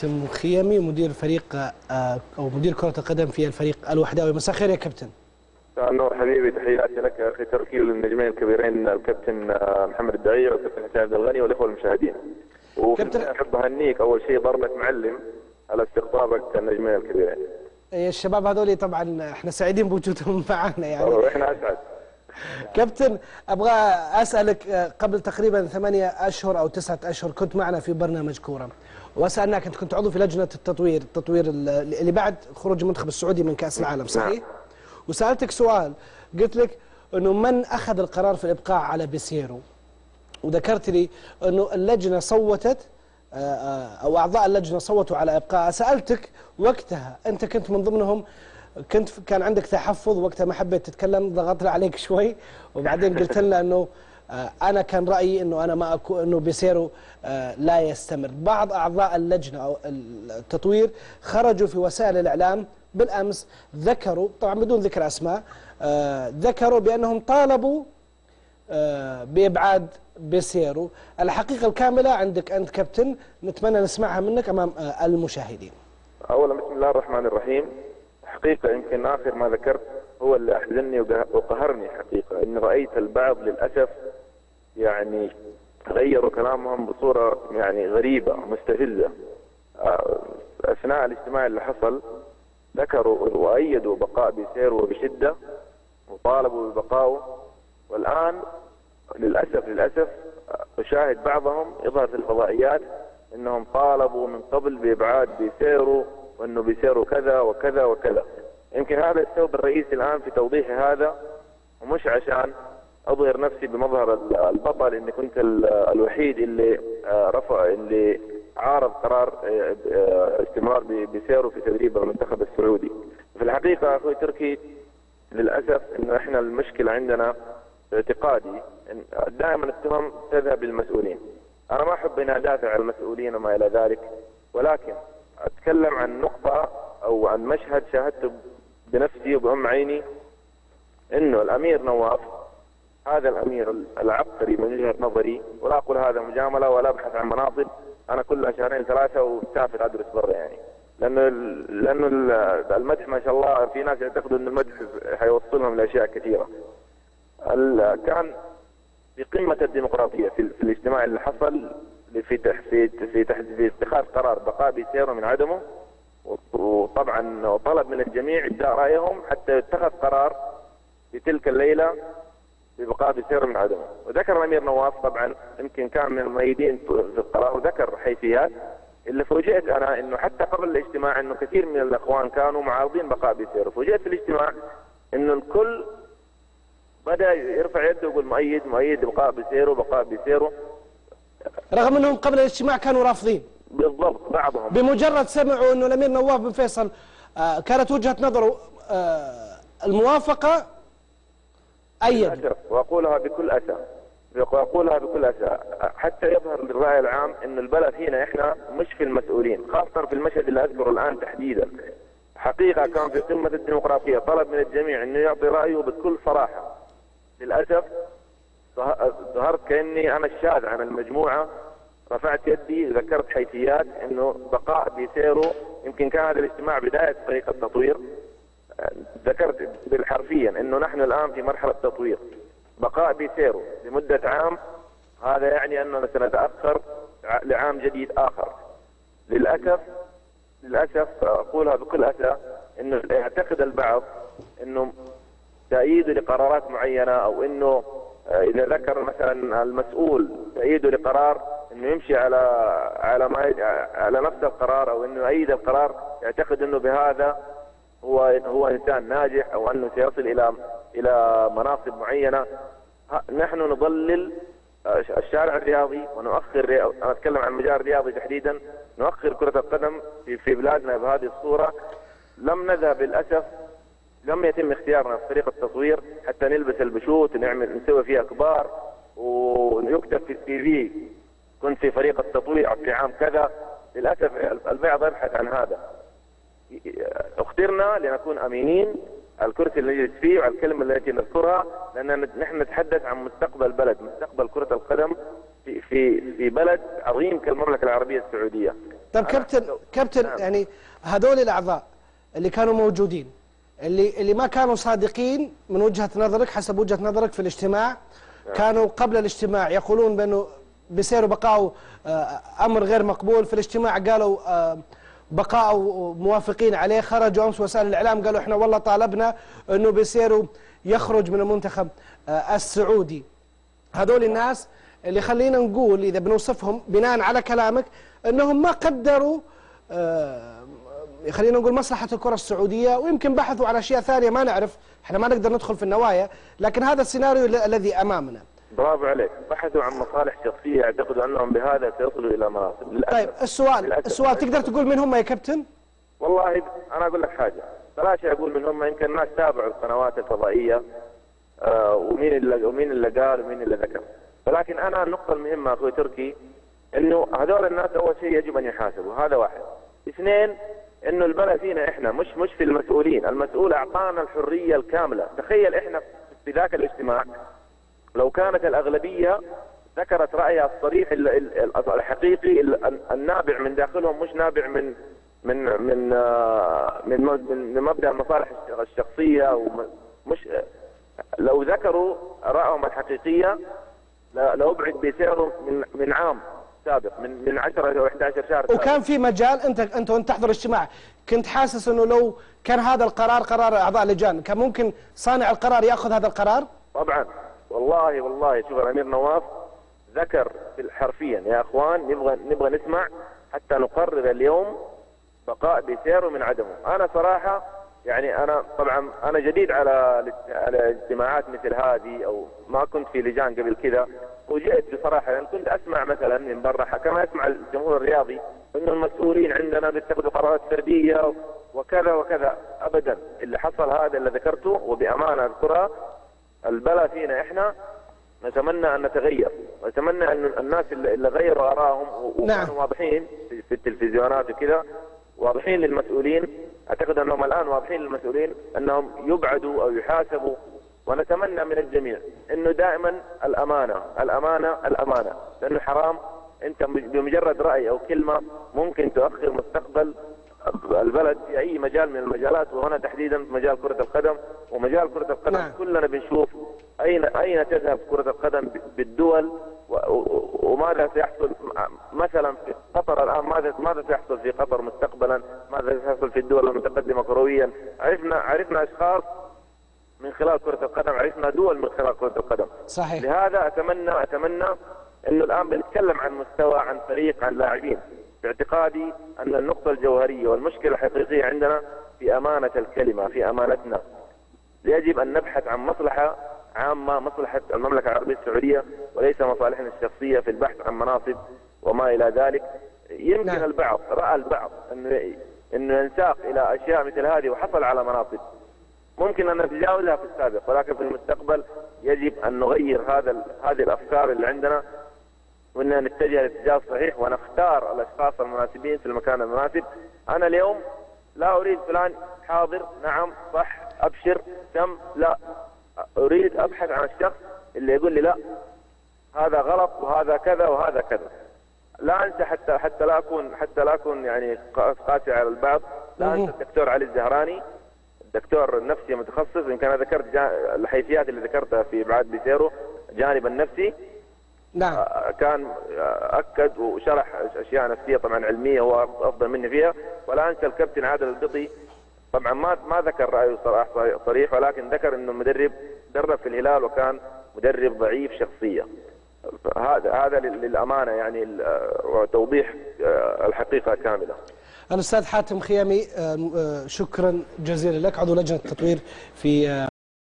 مخيمي مدير فريق او مدير كرة القدم في الفريق الوحداوي. مساء الخير يا كابتن. نور حبيبي، تحياتي لك اخي تركي وللنجمين الكبيرين الكابتن محمد الدعية والكابتن حسين عبد الغني والاخوه المشاهدين. وكابتن احب اهنيك اول شيء ضربك معلم على استقطابك النجمين الكبيرين. الشباب هذول طبعا احنا سعيدين بوجودهم معنا يعني. واحنا اسعد. كابتن ابغى اسالك، قبل تقريبا 8 اشهر او 9 اشهر كنت معنا في برنامج كوره، وسالناك، انت كنت عضو في لجنه التطوير اللي بعد خروج المنتخب السعودي من كاس العالم، صحيح؟ وسالتك سؤال، قلت لك انه من اخذ القرار في الابقاء على بيسيرو؟ وذكرت لي انه اللجنه صوتت او اعضاء اللجنه صوتوا على ابقاء. سالتك وقتها، انت كنت من ضمنهم، كان عندك تحفظ وقتها، ما حبيت تتكلم، ضغطنا عليك شوي، وبعدين قلت لنا انه انا كان رايي انه انا ما انه بيسيرو لا يستمر. بعض اعضاء اللجنه او التطوير خرجوا في وسائل الاعلام بالامس، ذكروا طبعا بدون ذكر اسماء، ذكروا بانهم طالبوا بابعاد بيسيرو. الحقيقه الكامله عندك انت كابتن، نتمنى نسمعها منك امام المشاهدين. اولا بسم الله الرحمن الرحيم. حقيقه يمكن اخر ما ذكرت هو اللي احزنني وقهرني حقيقه، ان رايت البعض للاسف يعني غيروا كلامهم بصوره يعني غريبه مستفزه. اثناء الاجتماع اللي حصل ذكروا وايدوا بقاء بيسيرو بشده وطالبوا ببقائه، والان للاسف اشاهد بعضهم يظهر في الفضائيات انهم طالبوا من قبل بابعاد بيسيرو، وانه بيسيرو كذا وكذا وكذا. يمكن هذا السبب الرئيسي الان في توضيح هذا، ومش عشان اظهر نفسي بمظهر البطل اني كنت الوحيد اللي اللي عارض قرار استمرار بيسيرو في تدريب المنتخب السعودي. في الحقيقه اخوي تركي، للاسف انه احنا المشكله عندنا اعتقادي ان دائما التهم تذهب للمسؤولين. انا ما احب ان ادافع عن المسؤولين وما الى ذلك، ولكن اتكلم عن نقطه او عن مشهد شاهدته بنفسي وبأم عيني، انه الامير نواف، هذا الامير العبقري من وجهه نظري، ولا اقول هذا مجامله ولا ابحث عن مناصب، انا كلها شهرين ثلاثه ومسافر ادرس برا يعني، لانه المدح ما شاء الله في ناس يعتقدوا ان المدح حيوصلهم لاشياء كثيره. كان في قمه الديمقراطيه في الاجتماع اللي حصل في اتخاذ قرار بقاء بيسيرو من عدمه، وطبعا طلب من الجميع ابداء رايهم حتى يتخذ قرار في تلك الليله ببقاء بيسيرو من عدمه. وذكر الامير نواف، طبعا يمكن كان من المؤيدين في القرار وذكر حيثيات. اللي فوجئت انا انه حتى قبل الاجتماع انه كثير من الاخوان كانوا معارضين بقاء بيسيرو، فوجئت في الاجتماع انه الكل بدا يرفع يده ويقول مؤيد بقاء بيسيرو بقاء بيسيرو، رغم انهم قبل الاجتماع كانوا رافضين. بالضبط. بعضهم بمجرد سمعوا انه الامير نواف بن فيصل كانت وجهه نظره الموافقه ايد. واقولها بكل اسى حتى يظهر للراي العام انه البلد هنا احنا مش في المسؤولين، خاصه في المشهد اللي اذكره الان تحديدا. حقيقه كان في قمه الديمقراطيه طلب من الجميع انه يعطي رايه بكل صراحه. للاسف ظهرت كاني انا الشاذ عن المجموعه، رفعت يدي، ذكرت حيثيات انه بقاء بيسيرو. يمكن كان هذا الاجتماع بدايه طريق التطوير، ذكرت بالحرفيا انه نحن الان في مرحله تطوير. بقاء بيسيرو لمده عام هذا يعني اننا سنتاخر لعام جديد اخر. للاسف اقولها بكل اسى انه يعتقد البعض انه تأييده لقرارات معينه، او انه اذا ذكر مثلا المسؤول تأييده لقرار انه يمشي على نفس القرار، او انه يؤيد القرار، يعتقد انه بهذا هو انسان ناجح، او انه سيصل الى مناصب معينه. نحن نضلل الشارع الرياضي ونؤخر، انا اتكلم عن المجال الرياضي تحديدا، نؤخر كرة القدم في بلادنا بهذه الصورة. لم نذهب للاسف، لم يتم اختيارنا في فريق التطوير حتى نلبس البشوت نسوي فيها كبار ويكتب في السي في كنت في فريق التطوير في عام كذا. للاسف البعض يبحث عن هذا. اخترنا لنكون امينين على الكرسي اللي نجلس فيه وعلى الكلمه التي نذكرها، لان نحن نتحدث عن مستقبل بلد، مستقبل كره القدم في بلد عظيم كالمملكة العربية السعودية. طيب كابتن نعم. يعني هذول الأعضاء اللي كانوا موجودين، اللي ما كانوا صادقين من وجهة نظرك، حسب وجهة نظرك في الاجتماع، كانوا قبل الاجتماع يقولون بأنه بيصيروا بقاء أمر غير مقبول، في الاجتماع قالوا بقاء موافقين عليه، خرجوا أمس وسائل الإعلام قالوا إحنا والله طالبنا أنه بيصيروا يخرج من المنتخب السعودي. هذول الناس اللي خلينا نقول إذا بنوصفهم بناء على كلامك أنهم ما قدروا خلينا نقول مصلحة الكرة السعودية، ويمكن بحثوا عن أشياء ثانية ما نعرف، احنا ما نقدر ندخل في النوايا، لكن هذا السيناريو الذي أمامنا. برافو عليك، بحثوا عن مصالح شخصية يعتقدوا أنهم بهذا سيصلوا إلى مناصب. طيب السؤال تقدر تقول من هم يا كابتن؟ والله أنا أقول لك حاجة، بلاش أقول من هم، يمكن الناس تابعوا القنوات الفضائية ومين اللي قال ومين اللي ذكر، ولكن أنا النقطة المهمة أخوي تركي إنه هذول الناس أول شيء يجب أن يحاسبوا، هذا واحد. اثنين، إنه البلاء فينا إحنا مش في المسؤولين، المسؤول أعطانا الحرية الكاملة. تخيل إحنا في ذاك الاجتماع لو كانت الأغلبية ذكرت رأيها الصريح الحقيقي النابع من داخلهم، مش نابع من من من من, من مبدأ المصالح الشخصية، ومش لو ذكروا رأيهم الحقيقية لأبعد بيسيروا من عام سابق، من 10 أو 11 شهر سابق. وكان في مجال انت وانت تحضر الاجتماع كنت حاسس انه لو كان هذا القرار قرار اعضاء اللجان كان ممكن صانع القرار ياخذ هذا القرار؟ طبعا والله شوف الامير نواف ذكر حرفيا يا اخوان نبغى نسمع حتى نقرر اليوم بقاء بيسيرو من عدمه. انا صراحه يعني انا جديد على اجتماعات مثل هذه، او ما كنت في لجان قبل كذا، وجئت بصراحه لان كنت اسمع مثلا من برا كما يسمع الجمهور الرياضي انه المسؤولين عندنا بيتخذوا قرارات فرديه وكذا وكذا. ابدا، اللي حصل هذا اللي ذكرته، وبامانه اذكرها، البلا فينا احنا. نتمنى ان نتغير، ونتمنى ان الناس اللي غيروا ارائهم وكانوا واضحين في التلفزيونات وكذا، واضحين للمسؤولين، اعتقد انهم الان واضحين للمسؤولين انهم يبعدوا او يحاسبوا. ونتمنى من الجميع انه دائما الامانه، لانه حرام انت بمجرد راي او كلمه ممكن تؤخر مستقبل البلد في اي مجال من المجالات، وهنا تحديدا مجال كرة القدم. ومجال كرة القدم كلنا بنشوف اين تذهب كرة القدم بالدول، وماذا سيحصل مثلا في قطر الان، ماذا سيحصل في قطر مستقبلا، ماذا سيحصل في الدول المتقدمة كرويا. عرفنا اشخاص من خلال كرة القدم، عرفنا دول من خلال كرة القدم. صحيح. لهذا اتمنى انه الان بنتكلم عن مستوى، عن فريق، عن لاعبين. باعتقادي ان النقطة الجوهرية والمشكلة الحقيقية عندنا في امانة الكلمة، في امانتنا. يجب ان نبحث عن مصلحة عامة، مصلحة المملكة العربية السعودية، وليس مصالحنا الشخصية في البحث عن مناصب وما الى ذلك. يمكن البعض راى انه ينساق الى اشياء مثل هذه وحصل على مناصب، ممكن ان نتجاوزها في السابق، ولكن في المستقبل يجب ان نغير هذه الافكار اللي عندنا، واننا نتجه الاتجاه الصحيح ونختار الاشخاص المناسبين في المكان المناسب. انا اليوم لا اريد فلان حاضر، نعم صح، ابشر، تم، لا، اريد ابحث عن الشخص اللي يقول لي لا هذا غلط وهذا كذا وهذا كذا. لا انسى حتى لا اكون يعني قاسي على البعض، لا انسى الدكتور علي الزهراني، الدكتور النفسي متخصص. يمكن انا ذكرت الحيثيات اللي ذكرتها في ابعاد بيسيرو، جانب النفسي. نعم. كان اكد وشرح اشياء نفسيه طبعا علميه، هو افضل مني فيها. ولا انسى الكابتن عادل القطي، طبعا ما ذكر رايه صريح، ولكن ذكر انه مدرب درب في الهلال وكان مدرب ضعيف شخصيه. هذا للامانه يعني وتوضيح الحقيقه كامله. الاستاذ حاتم خيامي، شكرا جزيلا لك، عضو لجنه التطوير في